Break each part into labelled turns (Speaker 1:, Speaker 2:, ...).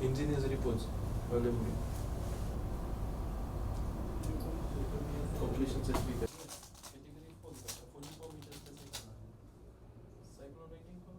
Speaker 1: engineers reports available. Completion certificate. Category 4 44 meters per second. Cyclone rating for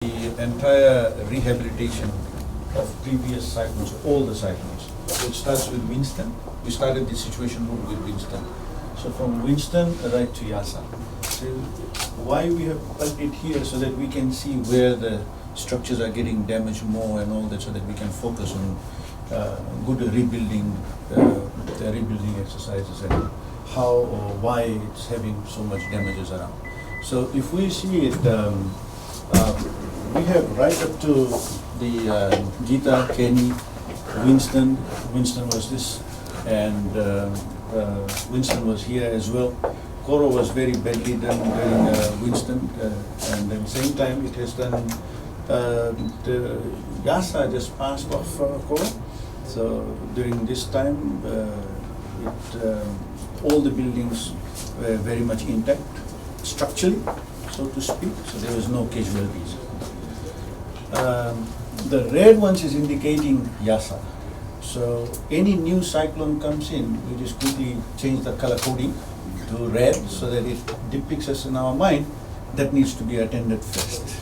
Speaker 2: the entire rehabilitation of previous cyclones, all the cyclones. It starts with Winston. We started the situation room with Winston. So from Winston right to Yasa. So why we have put it here so that we can see where the structures are getting damaged more and all that, so that we can focus on good rebuilding, the rebuilding exercises and how or why it's having so much damages around. So if we see it, we have right up to the Gita, Keni, Winston. Winston was this, and Winston was here as well. Koro was very badly done during Winston, and at the same time it has done. The Yasa just passed off Koro, so during this time, all the buildings were very much intact structurally, so to speak. So there was no casualties. The red ones is indicating Yasa. So any new cyclone comes in, we just quickly change the color coding to red so that it depicts us in our mind that needs to be attended first.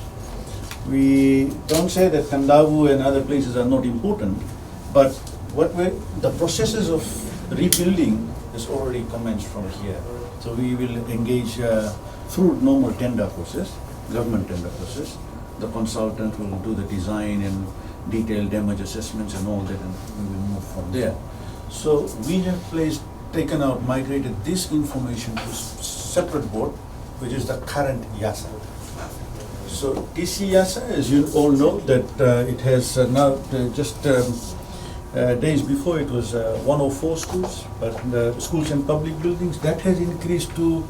Speaker 2: We don't say that Kandavu and other places are not important, but the processes of rebuilding is already commenced from here. So we will engage through normal tender process, government tender process. The consultant will do the design and detailed damage assessments and all that, and we will move from there. So we have taken out, migrated this information to separate board, which is the current Yasa. So TC Yasa, as you all know, that it has now just days before it was 104 schools, but schools and public buildings, that has increased to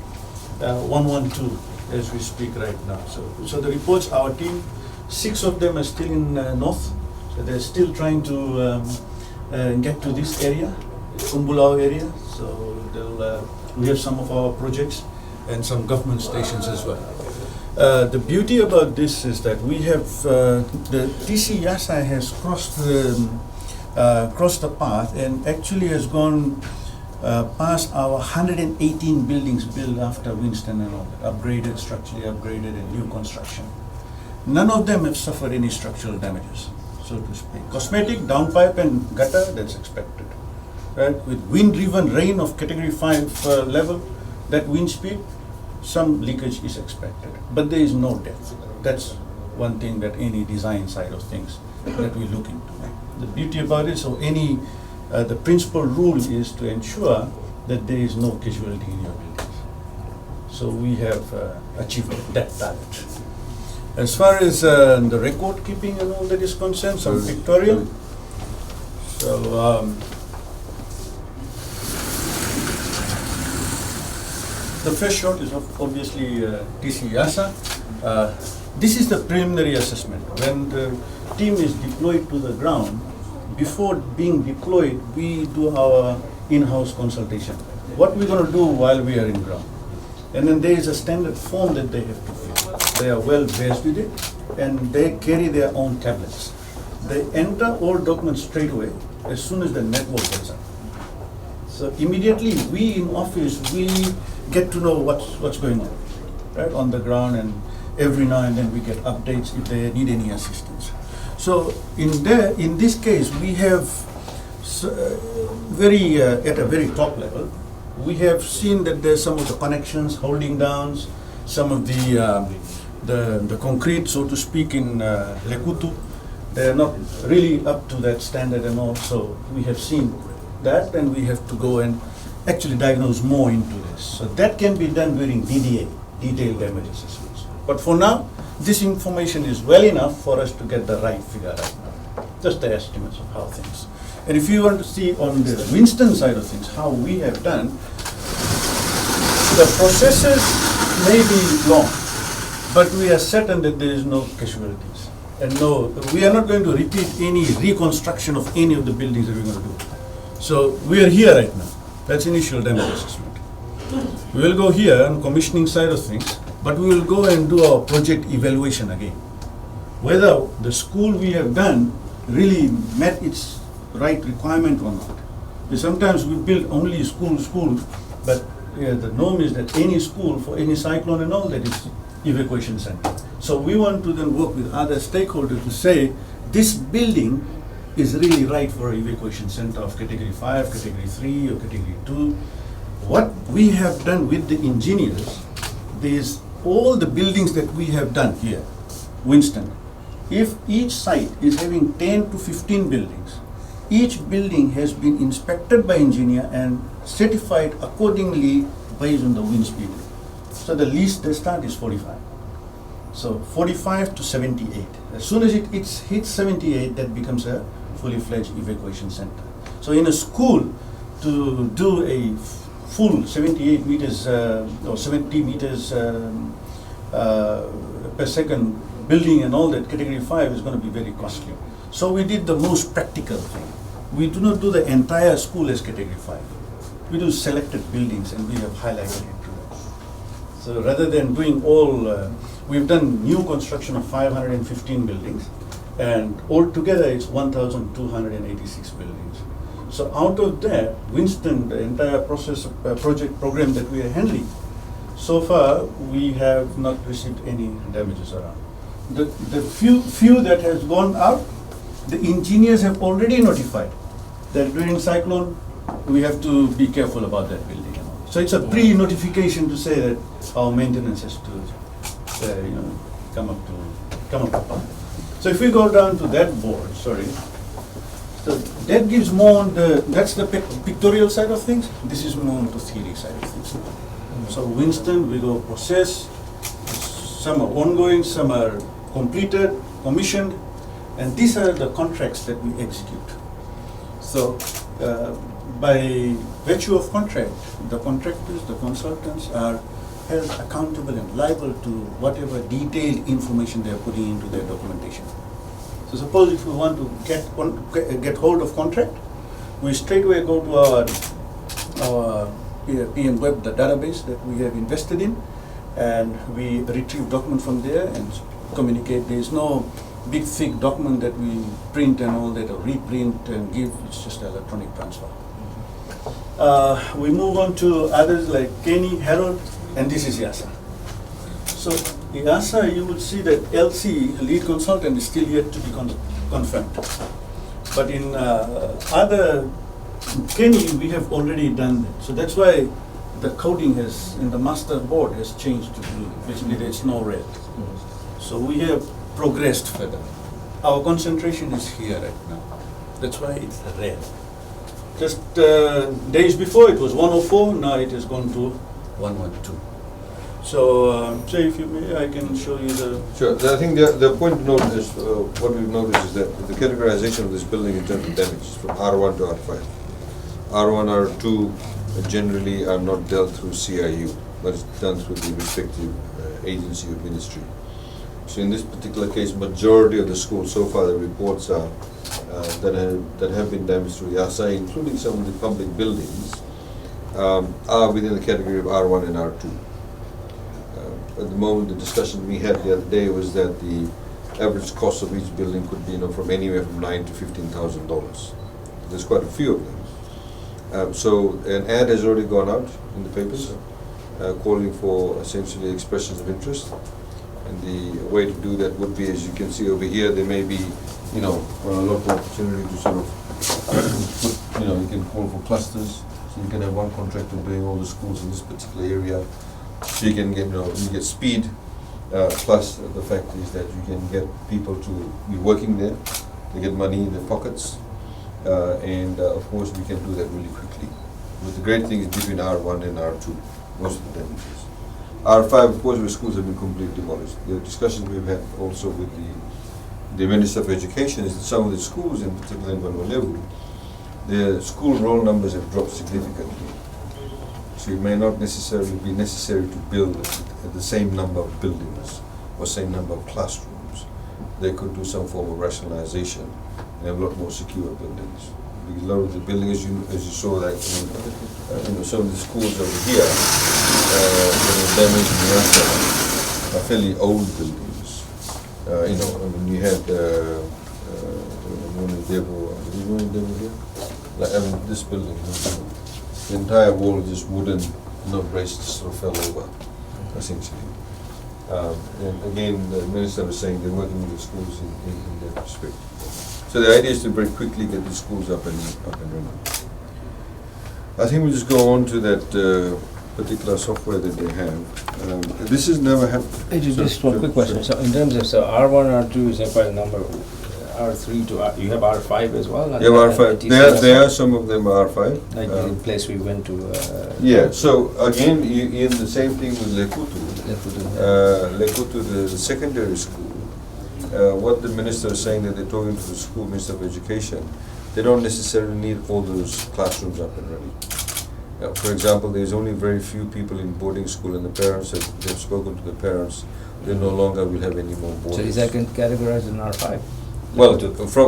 Speaker 2: 112 as we speak right now. So the reports, our team, 6 of them are still in north, so they're still trying to get to this area, Kumbulao area. So we have some of our projects and some government stations as well. The beauty about this is that we have the TC Yasa has crossed the path and actually has gone past our 118 buildings built after Winston and all that, upgraded, structurally upgraded, and new construction. None of them have suffered any structural damages, so to speak. Cosmetic, downpipe and gutter, that's expected. Right? With wind-driven rain of category 5 level, that wind speed, some leakage is expected, but there is no death. That's one thing that any design side of things that we look into. The beauty about it, so the principal rule is to ensure that there is no casualty in your buildings. So we have achieved that target. As far as the record keeping and all that is concerned, some pictorial. So the first shot is obviously TC Yasa. This is the preliminary assessment. When the team is deployed to the ground, before being deployed, we do our in-house consultation. What we're going to do while we are in ground. And then there is a standard form that they have to fill. They are well versed with it, and they carry their own tablets. They enter all documents straight away as soon as the network gets up. So immediately we in office, we get to know what's going on, right, on the ground, and every now and then we get updates if they need any assistance. So in this case, we have at a very top level, we have seen that there's some of the connections holding downs, some of the concrete, so to speak, in Lekutu. They're not really up to that standard and all. So we have seen that, and we have to go and actually diagnose more into this. So that can be done during DDA. detailed damage assessments. But for now, this information is well enough for us to get the right figure right now. Just the estimates of how things. And if you want to see on the Winston side of things, how we have done, the processes may be long, but we are certain that there is no casualties. And no, we are not going to repeat any reconstruction of any of the buildings that we're going to do. So we are here right now. That's initial damage assessment. We will go here on commissioning side of things, but we will go and do our project evaluation again. Whether the school we have done really met its right requirement or not. Because sometimes we build only school, but the norm is that any school for any cyclone and all that is evacuation center. So we want to then work with other stakeholders to say this building is really right for evacuation center of category 5, category 3 or category 2. What we have done with the engineers is all the buildings that we have done here, Winston, if each site is having 10 to 15 buildings, each building has been inspected by engineer and certified accordingly based on the wind speed. So the least they start is 45. So 45 to 78. As soon as it hits 78, that becomes a fully fledged evacuation center. So in a school, to do a full 78 meters or 70 meters per second building and all that, category 5 is going to be very costly. So we did the most practical thing. We do not do the entire school as category 5. We do selected buildings and we have highlighted it to them. So rather than doing all, we've done new construction of 515 buildings, and altogether it's 1,286 buildings. So out of that, Winston, the entire project program that we are handling, so far we have not received any damages around. The few that has gone out, the engineers have already notified that during cyclone we have to be careful about that building. So it's a pre-notification to say that our maintenance has to come up to par. So if we go down to that board, sorry, so that gives more on that's the pictorial side of things. This is more on the theory side of things. So Winston, we go process, some are ongoing, some are completed, commissioned, and these are the contracts that we execute. So by virtue of contract, the contractors, the consultants are held accountable and liable to whatever detailed information they are putting into their documentation. So suppose if we want to get hold of contract, we straight away go to our PM Web, the database that we have invested in, and we retrieve document from there and communicate. There is no big thick document that we print and all that or reprint and give. It's just electronic transfer. We move on to others like Keni, Harold, and this is Yasa. So Yasa, you will see that LC, lead consultant, is still yet to be confirmed. But in other Keni, we have already done that. So that's why the coding has, in the master board, has changed to blue. Basically, there's no red. So we have progressed further. Our concentration is here right now. That's why it's red. Just days before it was 104, now it has gone to 112. So, say if you may, I can show you the...
Speaker 3: Sure. I think the point to note is, what we've noticed is that the categorization of this building in terms of damage is from R1 to R5. R1, R2 generally are not dealt through CIU, but it's done through the respective agency or ministry. So in this particular case, majority of the schools, so far the reports are that have been damaged through Yasa, including some of the public buildings, are within the category of R1 and R2. At the moment, the discussion we had the other day was that the average cost of each building could be from anywhere from $9,000 to $15,000. There's quite a few of them. So an ad has already gone out in the papers, calling for essentially expressions of interest. And the way to do that would be, as you can see over here, there may be, a lot of opportunity to sort of put, you can call for clusters. So you can have one contractor doing all the schools in this particular area. So you can get, you get speed, plus the fact is that you can get people to be working there, they get money in their pockets, and of course we can do that really quickly. But the great thing is between R1 and R2, most of the damages. R5, of course, the schools have been completely demolished. The discussions we've had also with the Minister of Education is that some of the schools, in particular in Vanuatu, the school roll numbers have dropped significantly. So it may not necessarily be necessary to build the same number of buildings or same number of classrooms. They could do some form of rationalization and have a lot more secure buildings. Because a lot of the buildings, as you saw, like some of the schools over here that were damaged in Yasa are fairly old buildings. You had this building, the entire wall is just wooden, braced, sort of fell over, essentially. And again, the minister was saying they're working with the schools in that respect. So the idea is to very quickly get the schools up and running. I think we'll just go on to that particular software that they have. This has never happened.
Speaker 4: Just one quick question. So in terms of R1, R2 is quite a number. R3 to you have R5 as well.
Speaker 3: You have R5. There are some of them are R5.
Speaker 4: Like the place we went to.
Speaker 3: Yeah. So again, in the same thing with Lekutu. Lekutu, the secondary school. What the minister is saying that they're talking to the school minister of education, they don't necessarily need all those classrooms up and running. For example, there's only very few people in boarding school, and the parents they've spoken to the parents. They no longer will have any more boarders.
Speaker 4: So is that categorized in R5?
Speaker 3: Well,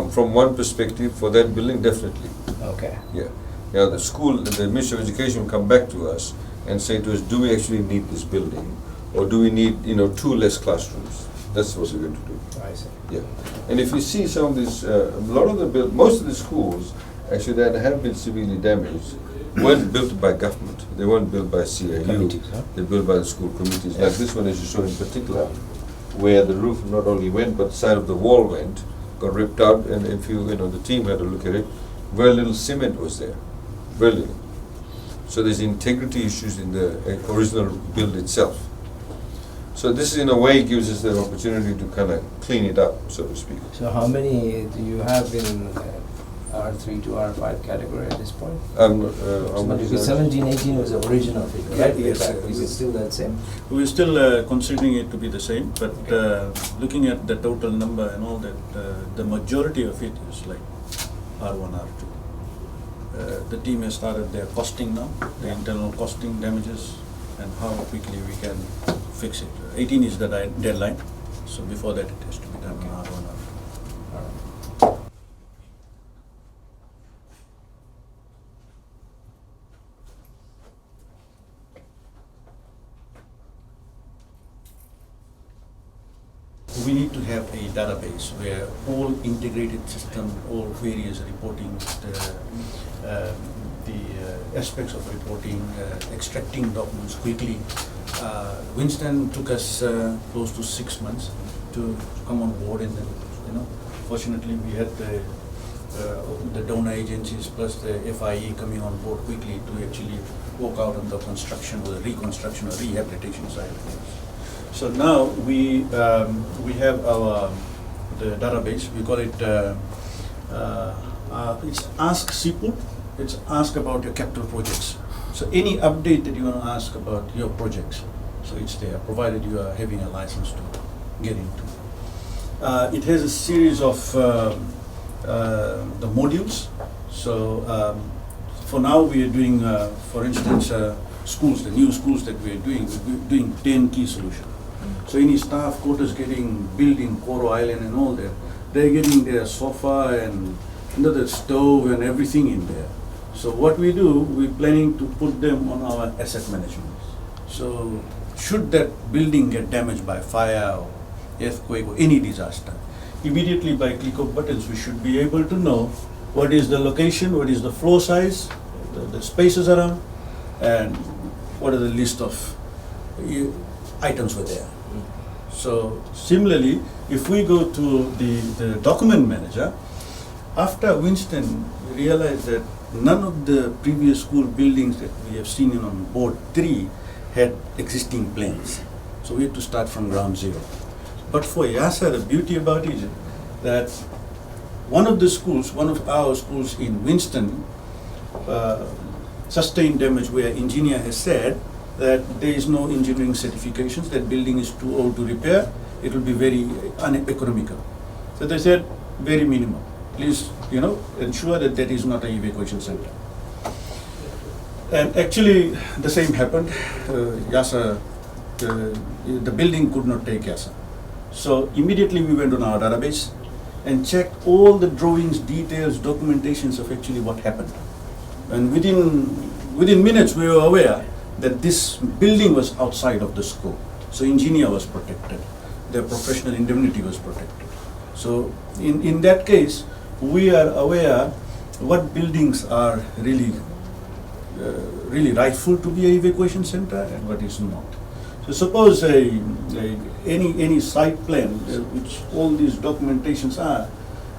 Speaker 3: from one perspective, for that building, definitely.
Speaker 4: Okay.
Speaker 3: Yeah. Yeah. The school, the Ministry of Education will come back to us and say to us, do we actually need this building, or do we need 2 less classrooms? That's what we're going to do.
Speaker 4: I see.
Speaker 3: Yeah. And if you see some of these, most of the schools actually that have been severely damaged weren't built by government. They weren't built by CIU.
Speaker 4: Committees, huh?
Speaker 3: They're built by the school committees. Like this one, as you saw in particular, where the roof not only went, but the side of the wall went, got ripped out, and if the team had a look at it, very little cement was there. Very little. So there's integrity issues in the original build itself. So this, in a way, gives us the opportunity to kind of clean it up, so to speak.
Speaker 4: So how many do you have in R3 to R5 category at this point? Because 17, 18 was the original figure, right?
Speaker 2: Yes.
Speaker 4: Is it still that same?
Speaker 2: We're still considering it to be the same, but looking at the total number and all that, the majority of it is like R1, R2. The team has started their costing now, the internal costing damages, and how quickly we can fix it. 18 is the deadline, so before that it has to be done on R1, R2. We need to have a database where all integrated system, all various reporting, the aspects of reporting, extracting documents quickly. Winston took us close to 6 months to come on board, and then, fortunately we had the donor agencies plus the FIE coming on board quickly to actually work out on the construction or the reconstruction or rehabilitation side of things. So now we have the database. We call it it's Ask SIPU. It's ask about your capital projects. So any update that you want to ask about your projects, so it's there, provided you are having a license to get into. It has a series of the modules. So for now we are doing, for instance, schools, the new schools that we are doing 10 key solution. So any staff quarters getting built in Koro Island and all that, they're getting their sofa and the stove and everything in there. So what we do, we're planning to put them on our asset management. So should that building get damaged by fire or earthquake or any disaster, immediately by click of buttons we should be able to know what is the location, what is the floor size, the spaces around, and what are the list of items were there. So similarly, if we go to the document manager, after Winston, we realized that none of the previous school buildings that we have seen on board 3 had existing plans. So we had to start from ground zero. But for Yasa, the beauty about it is that one of our schools in Winston sustained damage where engineer has said that there is no engineering certifications, that building is too old to repair, it will be very uneconomical. So they said, very minimum. Please, ensure that that is not an evacuation center. And actually, the same happened. Yasa, the building could not take Yasa. So immediately we went on our database and checked all the drawings, details, documentations of actually what happened. And within minutes we were aware that this building was outside of the scope. So engineer was protected, their professional indemnity was protected. So in that case, we are aware what buildings are really rightful to be an evacuation center and what is not. So suppose any site plan, which all these documentations are,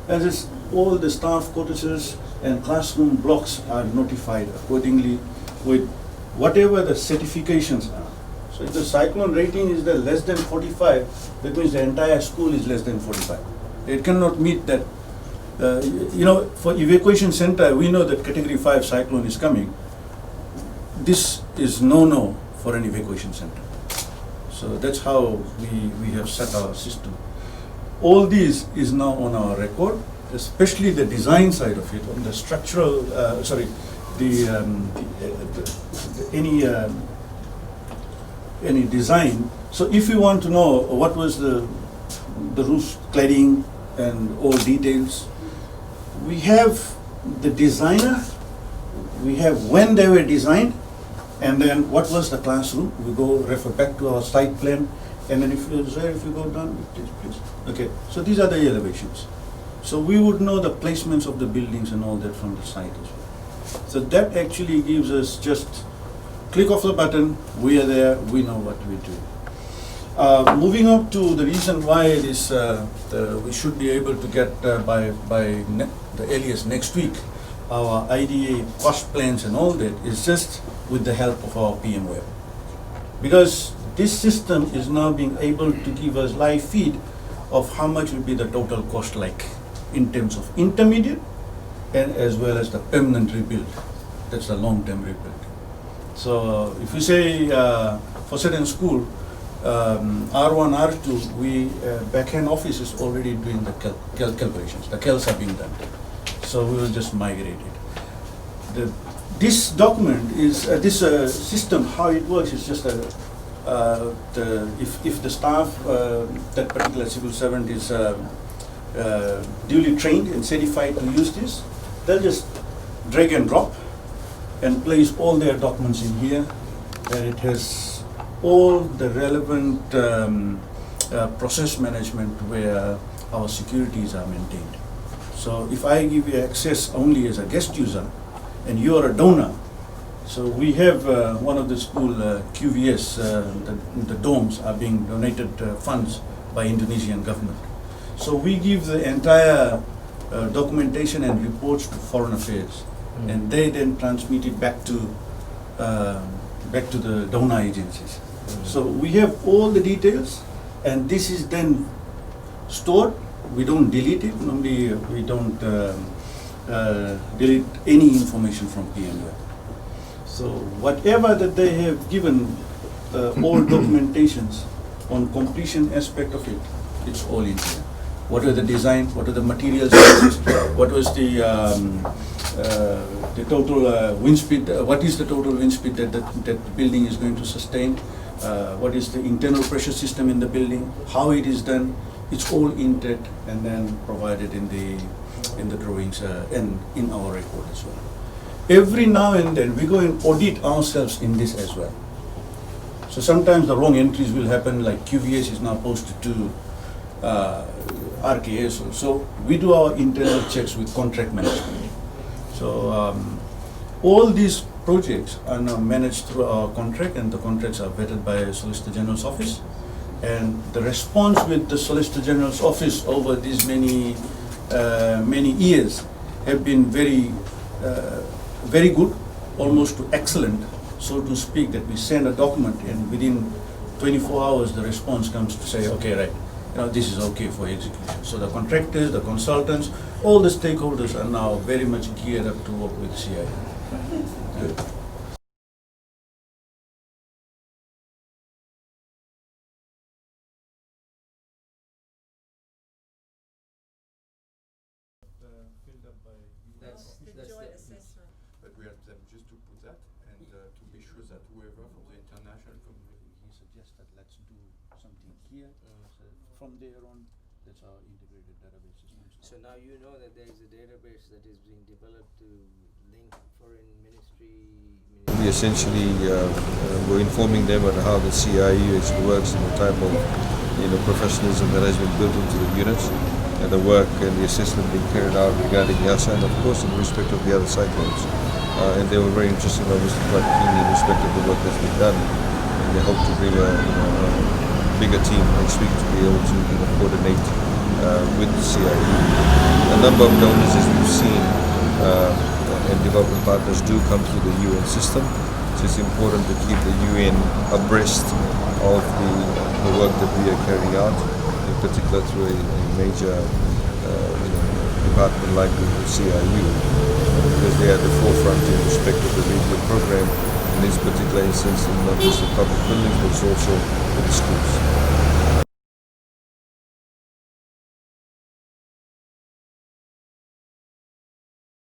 Speaker 2: as is all the staff quarters and classroom blocks are notified accordingly with whatever the certifications are. So if the cyclone rating is the less than 45, that means the entire school is less than 45. It cannot meet that. For evacuation center, we know that category 5 cyclone is coming. This is no for an evacuation center. So that's how we have set our system. All these is now on our record, especially the design side of it, on the structural, any design. So if you want to know what was the roof cladding and all details, we have the designer, we have when they were designed, and then what was the classroom. We go refer back to our site plan, and then if you go down, please. Okay, so these are the elevations. So we would know the placements of the buildings and all that from the site as well. So that actually gives us just click of the button, we are there, we know what we do. Moving up to the reason why it is, we should be able to get by the earliest next week our IDA cost plans and all that is just with the help of our PM web. Because this system is now being able to give us live feed of how much will be the total cost like in terms of intermediate and as well as the permanent rebuild. That's the long-term rebuild. So if we say for certain school, R1, R2, we back-end office is already doing the calculations. The calcs are being done. So we will just migrate it. This document is this system. How it works is just if the staff, that particular civil servant is duly trained and certified to use this, they'll just drag and drop and place all their documents in here, and it has all the relevant process management where our securities are maintained. So if I give you access only as a guest user and you are a donor, so we have one of the school QVS, the domes are being donated funds by Indonesian government. So we give the entire documentation and reports to Foreign Affairs, and they then transmit it back to the donor agencies. So we have all the details, and this is then stored. We don't delete it. Normally, we don't delete any information from PMWeb. So whatever that they have given, all documentations on completion aspect of it, it's all in here. What are the design? What are the materials? What was the total wind speed? What is the total wind speed that the building is going to sustain? What is the internal pressure system in the building? How it is done? It's all entered and then provided in the drawings and in our record as well. Every now and then we go and audit ourselves in this as well. So sometimes the wrong entries will happen, like QVS is now posted to RKS. So we do our internal checks with contract management. So all these projects are now managed through our contract, and the contracts are vetted by Solicitor General's office. And the response with the Solicitor General's office over these many years have been very good, almost to excellent, so to speak, that we send a document and within 24 hours the response comes to say, okay, right, this is okay for execution. So the contractors, the consultants, all the stakeholders are now very much geared up to work with CIU.
Speaker 3: Good.
Speaker 5: to put that and to be sure that whoever from the international community.
Speaker 2: He suggested let's do something here. So from there on, that's our integrated database system.
Speaker 4: So now you know that there is a database that is being developed to link foreign ministry.
Speaker 3: We essentially were informing them on how the CIU actually works and the type of professionalism that has been built into the units and the work and the assessment being carried out regarding Yasa and of course in respect of the other cyclones. And they were very interested, obviously quite keen in respect of the work that's been done. And they hope to bring a bigger team next week to be able to coordinate with the CIU. A number of donors, as we've seen, and development partners do come through the UN system. So it's important to keep the UN abreast of the work that we are carrying out, in particular through a major department like the CIU, because they are at the forefront in respect of the radio program in this particular instance, in not just the public buildings but also with the schools.